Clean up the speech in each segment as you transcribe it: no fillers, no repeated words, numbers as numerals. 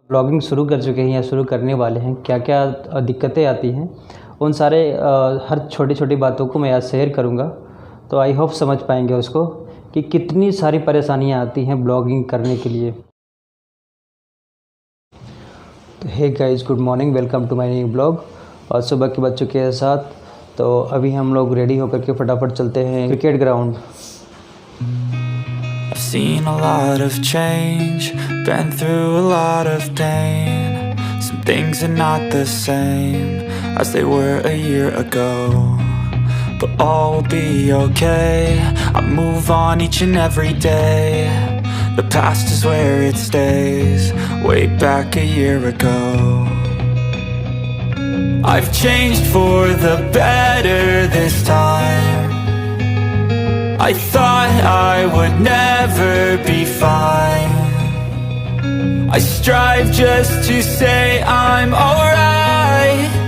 Blogging शुरू कर चुके हैं या शुरू करने वाले हैं, क्या क्या दिक्कतें आती हैं, उन सारे हर छोटी छोटी बातों को मैं आज शेयर करूंगा। तो आई होप समझ पाएंगे उसको कि कितनी सारी परेशानियां आती हैं ब्लॉगिंग करने के लिए। तो hey guys, good morning, welcome to my new blog. और सुबह के बज चुके हैं 7, तो अभी हम लोग रेडी होकर के फटाफट चलते हैं cricket ground. I've seen a lot of change, been through a lot of pain. Some things are not the same as they were a year ago, but all will be okay. I move on each and every day. The past is where it stays, way back a year ago. I've changed for the better this time. I thought I would never be fine. I strive just to say I'm alright,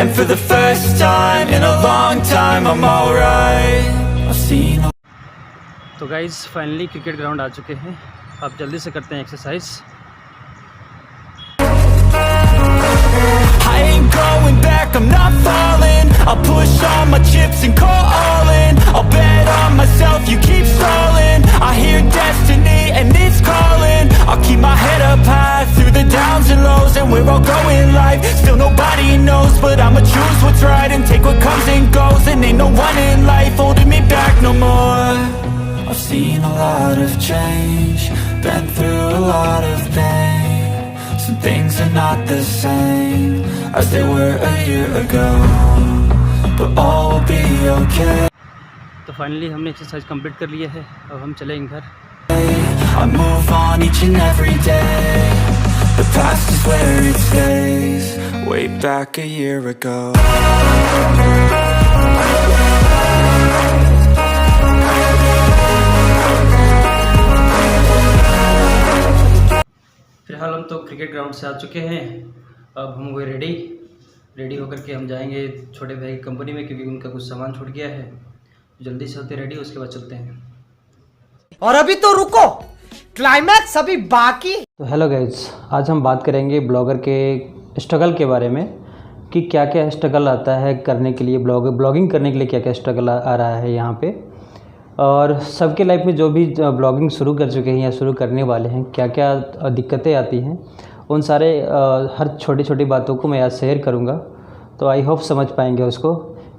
and for the first time in a long time I'm alright. I've seen तो guys finally cricket ground आ चुके हैं। अब जल्दी से करते हैं exercise. I ain't going back, I'm not falling. I'll push all my chips and call all in. I'll bet on myself, you keep stalling. I hear destiny and it's calling. I'll keep my head up high through the downs and lows, and we're all growing life. Still nobody knows, but I'ma choose what's right and take what comes and goes. And ain't no one in life holding me back no more. I've seen a lot of change, been through a lot of pain. Some things are not the same as they were a year ago, but all will be okay. तो finally हमने exercise complete कर लिया है, अब हम चलेंगे घर। I move on each and every day. The past is where it stays, way back a year ago. फिलहाल हम तो क्रिकेट ग्राउंड से आ चुके हैं। अब हम हुए रेडी होकर के हम जाएंगे छोटे भाई की कंपनी में, क्योंकि उनका कुछ सामान छूट गया है। जल्दी से होते रेडी, उसके बाद चलते हैं। और अभी तो रुको, क्लाइमैक्स अभी बाकी। तो हेलो गाइज, आज हम बात करेंगे ब्लॉगर के स्ट्रगल के बारे में कि क्या क्या स्ट्रगल आता है करने के लिए, ब्लॉगिंग करने के लिए क्या क्या स्ट्रगल आ रहा है यहाँ पे। और सबके लाइफ में जो भी ब्लॉगिंग शुरू कर चुके हैं या शुरू करने वाले हैं, क्या क्या दिक्कतें आती हैं, उन सारे हर छोटी छोटी बातों को मैं आज शेयर करूँगा। तो आई होप समझ पाएंगे उसको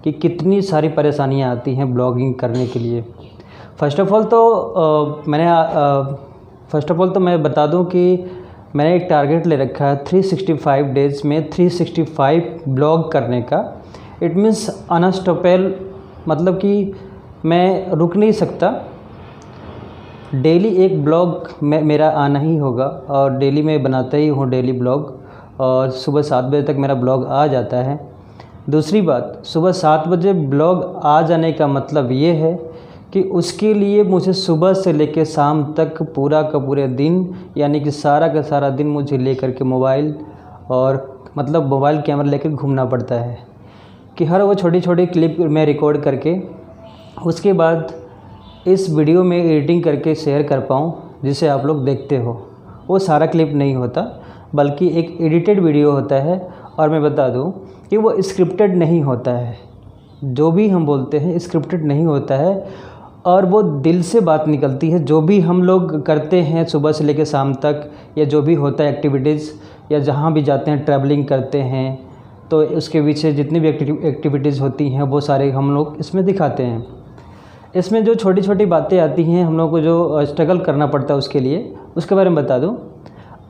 कि कितनी सारी परेशानियाँ आती हैं ब्लॉगिंग करने के लिए। फ़र्स्ट ऑफ़ ऑल तो मैं बता दूं कि मैंने एक टारगेट ले रखा है 365 डेज़ में 365 ब्लॉग करने का। इट मीन्स अनस्टॉपेबल, मतलब कि मैं रुक नहीं सकता। डेली एक ब्लॉग मेरा आना ही होगा, और डेली मैं बनाता ही हूँ डेली ब्लॉग, और सुबह 7 बजे तक मेरा ब्लॉग आ जाता है। दूसरी बात, सुबह 7 बजे ब्लॉग आ जाने का मतलब ये है कि उसके लिए मुझे सुबह से लेकर शाम तक पूरा का पूरे दिन, यानी कि सारा का सारा दिन मुझे लेकर के मोबाइल कैमरा लेकर घूमना पड़ता है कि हर वो छोटी छोटी क्लिप मैं रिकॉर्ड करके उसके बाद इस वीडियो में एडिटिंग करके शेयर कर पाऊँ, जिसे आप लोग देखते हो। वो सारा क्लिप नहीं होता, बल्कि एक एडिटेड वीडियो होता है। और मैं बता दूं कि वो स्क्रिप्टेड नहीं होता है। जो भी हम बोलते हैं स्क्रिप्टेड नहीं होता है, और वो दिल से बात निकलती है। जो भी हम लोग करते हैं सुबह से लेकर शाम तक, या जो भी होता है एक्टिविटीज़, या जहाँ भी जाते हैं ट्रैवलिंग करते हैं, तो उसके पीछे जितनी भी एक्टिविटीज़ होती हैं वो सारे हम लोग इसमें दिखाते हैं। इसमें जो छोटी छोटी बातें आती हैं, हम लोग को जो स्ट्रगल करना पड़ता है उसके लिए, उसके बारे में बता दूं।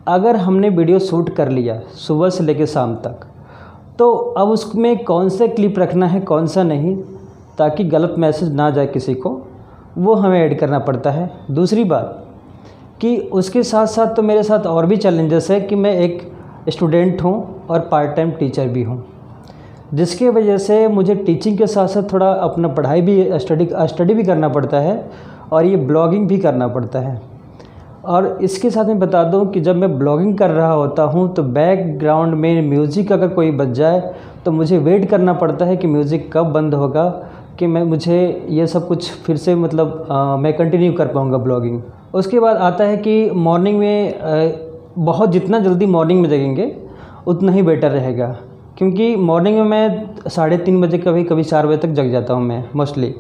अगर हमने वीडियो शूट कर लिया सुबह से लेकर शाम तक, तो अब उसमें कौन सा क्लिप रखना है कौन सा नहीं, ताकि गलत मैसेज ना जाए किसी को, वो हमें ऐड करना पड़ता है। दूसरी बात कि उसके साथ साथ तो मेरे साथ और भी चैलेंजेस है कि मैं एक स्टूडेंट हूँ और पार्ट टाइम टीचर भी हूँ, जिसके वजह से मुझे टीचिंग के साथ साथ थोड़ा अपना पढ़ाई भी स्टडी भी करना पड़ता है, और ये ब्लॉगिंग भी करना पड़ता है। और इसके साथ मैं बता दूं कि जब मैं ब्लॉगिंग कर रहा होता हूं तो बैकग्राउंड में म्यूज़िक अगर कोई बज जाए तो मुझे वेट करना पड़ता है कि म्यूज़िक कब बंद होगा, कि मुझे ये सब कुछ फिर से मैं कंटिन्यू कर पाऊँगा ब्लॉगिंग। उसके बाद आता है कि मॉर्निंग में बहुत जितना जल्दी मॉर्निंग में जगेंगे उतना ही बेटर रहेगा, क्योंकि मॉर्निंग में मैं 3:30 बजे कभी 4 बजे तक जग जाता हूँ मैं मोस्टली।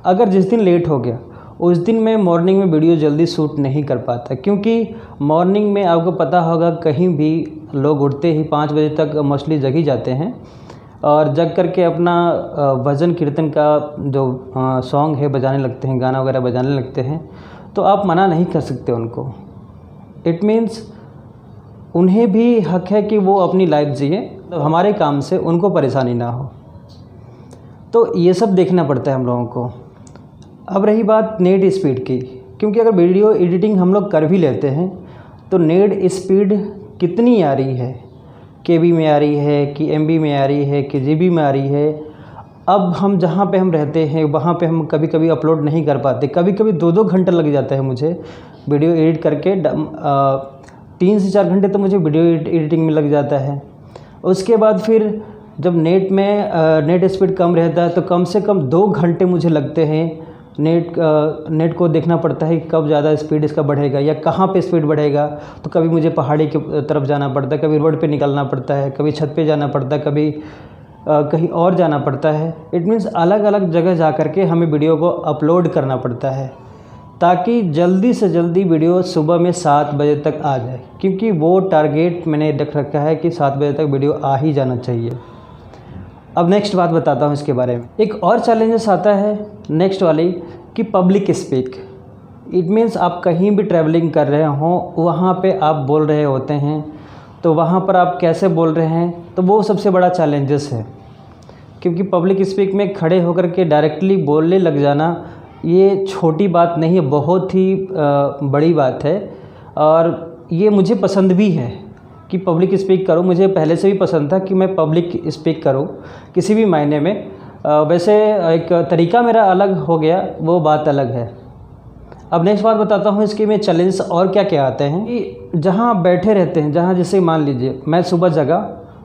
अगर जिस दिन लेट हो गया उस दिन मैं मॉर्निंग में वीडियो जल्दी शूट नहीं कर पाता, क्योंकि मॉर्निंग में आपको पता होगा कहीं भी लोग उठते ही 5 बजे तक मोस्टली जग ही जाते हैं और जग करके अपना भजन कीर्तन का जो सॉन्ग है बजाने लगते हैं, गाना वगैरह बजाने लगते हैं। तो आप मना नहीं कर सकते उनको। इट मीन्स उन्हें भी हक है कि वो अपनी लाइफ जिए, तो हमारे काम से उनको परेशानी ना हो। तो ये सब देखना पड़ता है हम लोगों को। अब रही बात नेट स्पीड की, क्योंकि अगर वीडियो एडिटिंग हम लोग कर भी लेते हैं तो नेट स्पीड कितनी आ रही है, केबी में आ रही है कि एमबी में आ रही है कि जीबी में आ रही है। अब हम जहाँ पे हम रहते हैं वहाँ पे हम कभी कभी अपलोड नहीं कर पाते, कभी कभी 2-2 घंटा लग जाता है मुझे वीडियो एडिट करके। 3 से 4 घंटे तो मुझे वीडियो एडिटिंग में लग जाता है। उसके बाद फिर जब नेट स्पीड कम रहता है तो कम से कम 2 घंटे मुझे लगते हैं नेट को देखना पड़ता है कि कब ज़्यादा स्पीड इसका बढ़ेगा या कहाँ पे स्पीड बढ़ेगा। तो कभी मुझे पहाड़ी की तरफ जाना पड़ता है, कभी रोड पे निकलना पड़ता है, कभी छत पे जाना पड़ता है, कभी कहीं और जाना पड़ता है। इट मीन्स अलग अलग जगह जा कर के हमें वीडियो को अपलोड करना पड़ता है, ताकि जल्दी से जल्दी वीडियो सुबह में 7 बजे तक आ जाए, क्योंकि वो टारगेट मैंने रख रखा है कि 7 बजे तक वीडियो आ ही जाना चाहिए। अब नेक्स्ट बात बताता हूँ इसके बारे में। एक और चैलेंजेस आता है नेक्स्ट वाली कि पब्लिक स्पीक। इट मीन्स आप कहीं भी ट्रैवलिंग कर रहे हों, वहाँ पे आप बोल रहे होते हैं, तो वहाँ पर आप कैसे बोल रहे हैं, तो वो सबसे बड़ा चैलेंजेस है। क्योंकि पब्लिक स्पीक में खड़े होकर के डायरेक्टली बोलने लग जाना ये छोटी बात नहीं है, बहुत ही बड़ी बात है। और ये मुझे पसंद भी है कि पब्लिक स्पीक करूं। मुझे पहले से भी पसंद था कि मैं पब्लिक स्पीक करूं किसी भी मायने में। वैसे एक तरीका मेरा अलग हो गया, वो बात अलग है। अब नेक्स्ट बात बताता हूं इसके में चैलेंज और क्या क्या आते हैं कि जहां आप बैठे रहते हैं, जहां जैसे मान लीजिए मैं सुबह जगा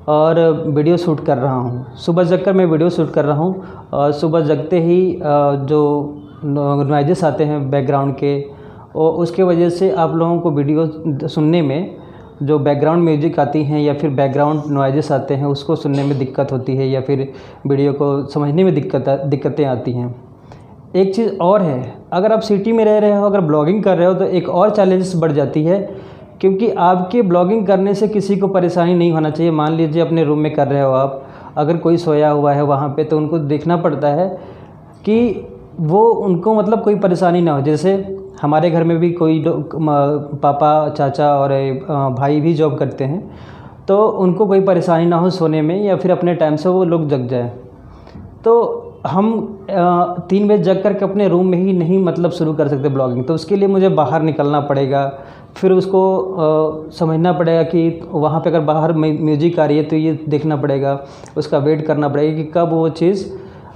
और वीडियो शूट कर रहा हूं, सुबह जगकर मैं वीडियो शूट कर रहा हूं और सुबह जगते ही जो नॉइजेस आते हैं बैकग्राउंड के, और उसके वजह से आप लोगों को वीडियो सुनने में जो बैकग्राउंड म्यूजिक आती हैं या फिर बैकग्राउंड नॉइजेस आते हैं उसको सुनने में दिक्कत होती है या फिर वीडियो को समझने में दिक्कतें आती हैं। एक चीज़ और है, अगर आप सिटी में रह रहे हो, अगर ब्लॉगिंग कर रहे हो, तो एक और चैलेंजेस बढ़ जाती है, क्योंकि आपके ब्लॉगिंग करने से किसी को परेशानी नहीं होना चाहिए। मान लीजिए अपने रूम में कर रहे हो आप, अगर कोई सोया हुआ है वहाँ पे, तो उनको देखना पड़ता है कि वो उनको मतलब कोई परेशानी ना हो। जैसे हमारे घर में भी कोई पापा, चाचा और भाई भी जॉब करते हैं, तो उनको कोई परेशानी ना हो सोने में या फिर अपने टाइम से वो लोग जग जाए। तो हम 3 बजे जग करके अपने रूम में ही नहीं मतलब शुरू कर सकते ब्लॉगिंग, तो उसके लिए मुझे बाहर निकलना पड़ेगा। फिर उसको समझना पड़ेगा कि वहाँ पे अगर बाहर म्यूजिक आ रही है तो ये देखना पड़ेगा, उसका वेट करना पड़ेगा कि कब वो चीज़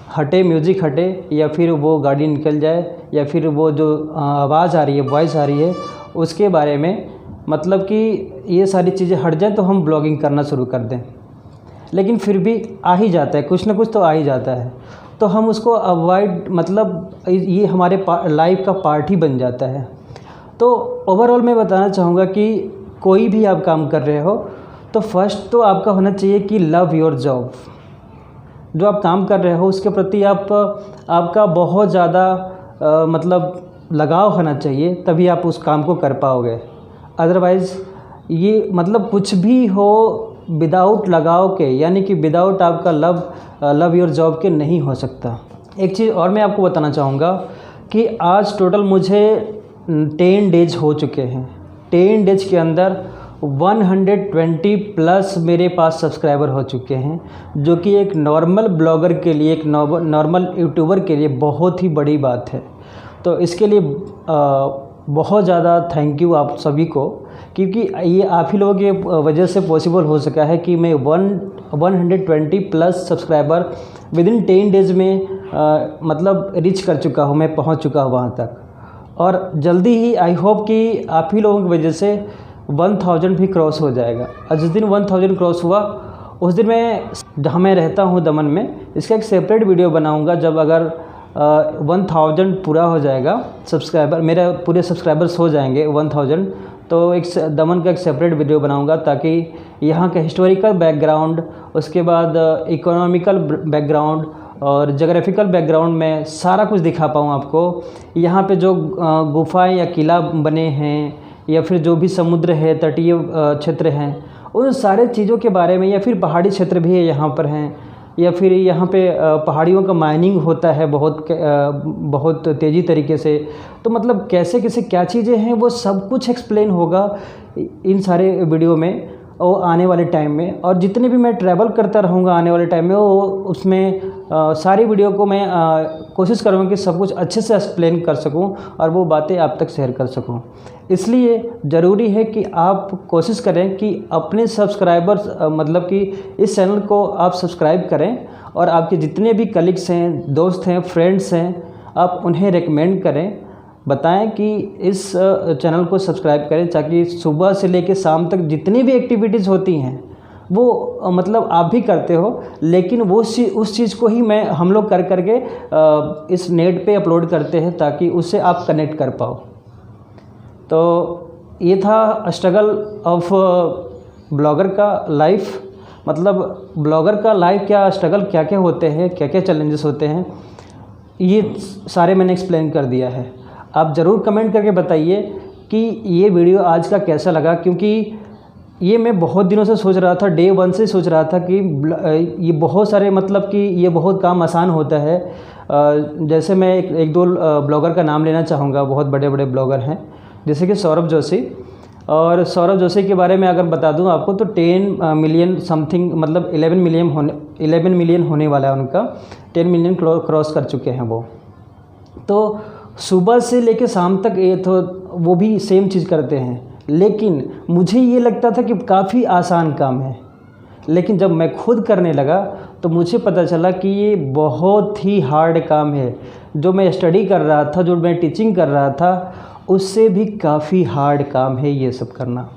हटे, म्यूज़िक हटे, या फिर वो गाड़ी निकल जाए, या फिर वो जो आवाज़ आ रही है, वॉइस आ रही है, उसके बारे में मतलब कि ये सारी चीज़ें हट जाए तो हम ब्लॉगिंग करना शुरू कर दें। लेकिन फिर भी आ ही जाता है, कुछ ना कुछ तो आ ही जाता है, तो हम उसको अवॉइड मतलब ये हमारे लाइफ का पार्ट ही बन जाता है। तो ओवरऑल मैं बताना चाहूँगा कि कोई भी आप काम कर रहे हो तो फर्स्ट तो आपका होना चाहिए कि लव योर जॉब। जो आप काम कर रहे हो उसके प्रति आपका बहुत ज़्यादा मतलब लगाव होना चाहिए, तभी आप उस काम को कर पाओगे। अदरवाइज़ ये मतलब कुछ भी हो विदाउट लगाव के, यानी कि विदाउट आपका लव योर जॉब के नहीं हो सकता। एक चीज़ और मैं आपको बताना चाहूँगा कि आज टोटल मुझे 10 डेज हो चुके हैं। 10 डेज के अंदर 120 प्लस मेरे पास सब्सक्राइबर हो चुके हैं, जो कि एक नॉर्मल ब्लॉगर के लिए, एक नॉर्मल यूट्यूबर के लिए बहुत ही बड़ी बात है। तो इसके लिए बहुत ज़्यादा थैंक यू आप सभी को, क्योंकि ये आप ही लोगों की वजह से पॉसिबल हो सका है कि मैं 120 प्लस सब्सक्राइबर विदिन 10 डेज़ में मतलब रीच कर चुका हूँ, मैं पहुँच चुका हूँ वहाँ तक। और जल्दी ही आई होप कि आप ही लोगों की वजह से 1000 भी क्रॉस हो जाएगा। और जिस दिन 1000 क्रॉस हुआ उस दिन मैं जहाँ मैं रहता हूँ दमन में, इसका एक सेपरेट वीडियो बनाऊँगा। जब अगर 1000 पूरा हो जाएगा सब्सक्राइबर, मेरे पूरे सब्सक्राइबर्स हो जाएंगे 1000, तो एक दमन का एक सेपरेट वीडियो बनाऊंगा, ताकि यहाँ का हिस्टोरिकल बैकग्राउंड, उसके बाद इकोनॉमिकल बैकग्राउंड और जोग्राफिकल बैकग्राउंड में सारा कुछ दिखा पाऊँ आपको। यहाँ पे जो गुफाएं या किला बने हैं या फिर जो भी समुद्र है, तटीय क्षेत्र हैं, उन सारे चीज़ों के बारे में, या फिर पहाड़ी क्षेत्र भी है यहाँ पर हैं, या फिर यहाँ पे पहाड़ियों का माइनिंग होता है बहुत तेज़ी तरीके से। तो मतलब कैसे कैसे क्या चीज़ें हैं वो सब कुछ एक्सप्लेन होगा इन सारे वीडियो में और आने वाले टाइम में। और जितने भी मैं ट्रैवल करता रहूँगा आने वाले टाइम में, वो उसमें सारी वीडियो को मैं कोशिश करूँगा कि सब कुछ अच्छे से एक्सप्लेन कर सकूँ और वो बातें आप तक शेयर कर सकूँ। इसलिए ज़रूरी है कि आप कोशिश करें कि अपने सब्सक्राइबर्स मतलब कि इस चैनल को आप सब्सक्राइब करें, और आपके जितने भी कलीग्स हैं, दोस्त हैं, फ्रेंड्स हैं, आप उन्हें रेकमेंड करें, बताएं कि इस चैनल को सब्सक्राइब करें, ताकि सुबह से लेकर शाम तक जितनी भी एक्टिविटीज़ होती हैं वो मतलब आप भी करते हो, लेकिन वो उस चीज़ को ही हम लोग कर करके इस नेट पे अपलोड करते हैं, ताकि उससे आप कनेक्ट कर पाओ। तो ये था स्ट्रगल ऑफ ब्लॉगर का लाइफ, मतलब ब्लॉगर का लाइफ क्या स्ट्रगल क्या क्या होते हैं, क्या क्या चैलेंजेस होते हैं, ये सारे मैंने एक्सप्लेन कर दिया है। आप ज़रूर कमेंट करके बताइए कि ये वीडियो आज का कैसा लगा, क्योंकि ये मैं बहुत दिनों से सोच रहा था, डे 1 से सोच रहा था कि ये बहुत सारे मतलब कि ये बहुत काम आसान होता है। जैसे मैं एक दो ब्लॉगर का नाम लेना चाहूँगा, बहुत बड़े बड़े ब्लॉगर हैं, जैसे कि सौरभ जोशी। और सौरभ जोशी के बारे में अगर बता दूं आपको तो 10 मिलियन समथिंग, मतलब 11 मिलियन होने वाला है उनका, 10 मिलियन क्रॉस कर चुके हैं वो। तो सुबह से लेकर शाम तक ये तो वो भी सेम चीज़ करते हैं, लेकिन मुझे ये लगता था कि काफ़ी आसान काम है, लेकिन जब मैं खुद करने लगा तो मुझे पता चला कि ये बहुत ही हार्ड काम है। जो मैं स्टडी कर रहा था, जो मैं टीचिंग कर रहा था, उससे भी काफ़ी हार्ड काम है ये सब करना।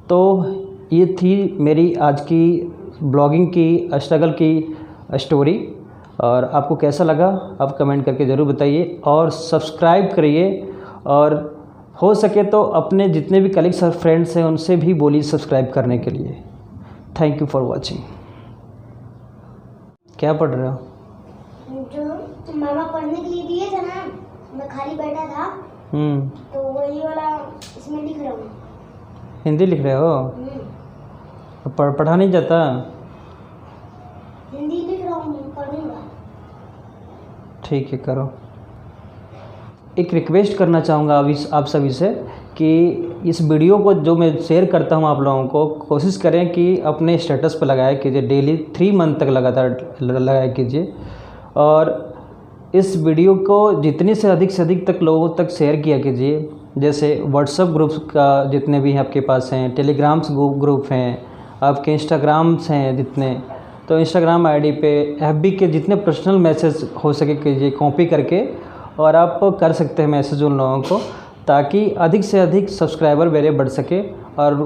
तो ये थी मेरी आज की ब्लॉगिंग की स्ट्रगल की स्टोरी, और आपको कैसा लगा आप कमेंट करके ज़रूर बताइए, और सब्सक्राइब करिए, और हो सके तो अपने जितने भी कलीग्स और फ्रेंड्स हैं उनसे भी बोलिए सब्सक्राइब करने के लिए। Thank you for watching. क्या पढ़ रहे हो? जो मामा पढ़ने के लिए दिए थे ना, मैं खाली बैठा था तो वही वाला इसमें लिख रहा हूँ। हिंदी लिख रहे हो? पढ़ा नहीं जाता? हिंदी लिख रहा हूँ, पढ़ूंगा। ठीक है, करो। एक रिक्वेस्ट करना चाहूँगा आप सभी से कि इस वीडियो को जो मैं शेयर करता हूँ आप लोगों को, कोशिश करें कि अपने स्टेटस पर लगाया कीजिए, डेली 3 मंथ तक लगातार लगाया कीजिए, और इस वीडियो को जितनी से अधिक तक लोगों तक शेयर किया कीजिए। जैसे व्हाट्सएप ग्रुप्स का जितने भी हैं आपके पास हैं, टेलीग्राम्स ग्रुप हैं, आपके इंस्टाग्राम्स हैं जितने, तो इंस्टाग्राम आईडी पे एफबी के जितने पर्सनल मैसेज हो सके कीजिए कॉपी करके, और आप कर सकते हैं मैसेज उन लोगों को, ताकि अधिक से अधिक सब्सक्राइबर मेरे बढ़ सके और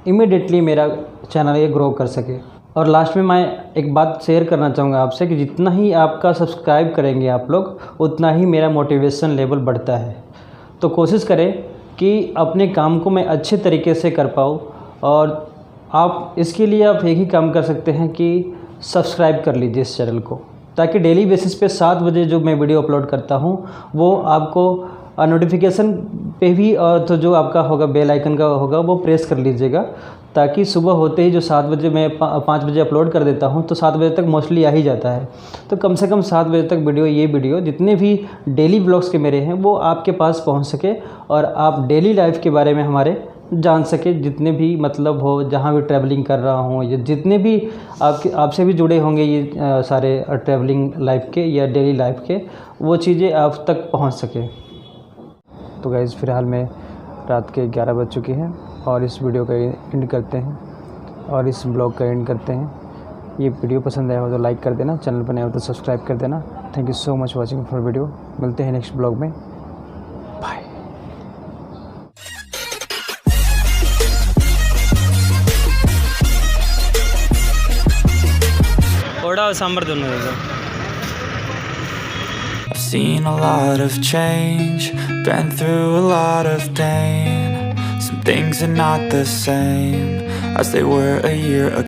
इमीडिएटली मेरा चैनल ये ग्रो कर सके। और लास्ट में मैं एक बात शेयर करना चाहूँगा आपसे कि जितना ही आपका सब्सक्राइब करेंगे आप लोग, उतना ही मेरा मोटिवेशन लेवल बढ़ता है। तो कोशिश करें कि अपने काम को मैं अच्छे तरीके से कर पाऊँ, और आप इसके लिए आप एक ही काम कर सकते हैं कि सब्सक्राइब कर लीजिए इस चैनल को, ताकि डेली बेसिस पे 7 बजे जो मैं वीडियो अपलोड करता हूँ वो आपको नोटिफिकेशन पे भी, और तो जो आपका होगा बेल आइकन का होगा वो प्रेस कर लीजिएगा, ताकि सुबह होते ही जो 7 बजे मैं 5 बजे अपलोड कर देता हूँ तो 7 बजे तक मोस्टली आ ही जाता है। तो कम से कम 7 बजे तक ये वीडियो जितने भी डेली ब्लॉग्स के मेरे हैं वो आपके पास पहुँच सके, और आप डेली लाइफ के बारे में हमारे जान सके, जितने भी मतलब हो, जहाँ भी ट्रैवलिंग कर रहा हूँ, या जितने भी आपसे भी जुड़े होंगे ये सारे ट्रैवलिंग लाइफ के या डेली लाइफ के, वो चीज़ें आप तक पहुँच सके। तो गाइज़ फिलहाल में रात के 11 बज चुके हैं, और इस वीडियो का एंड करते हैं, और इस ब्लॉग का एंड करते हैं। ये वीडियो पसंद आया हो तो लाइक कर देना, चैनल पर नया हो तो सब्सक्राइब कर देना। Thank you so much watching for video. मिलते हैं नेक्स्ट ब्लॉग में, बाय। थोड़ा सांबर दोनों I've seen a lot of change, been through a lot of pain. Some things are not the same as they were a year ago.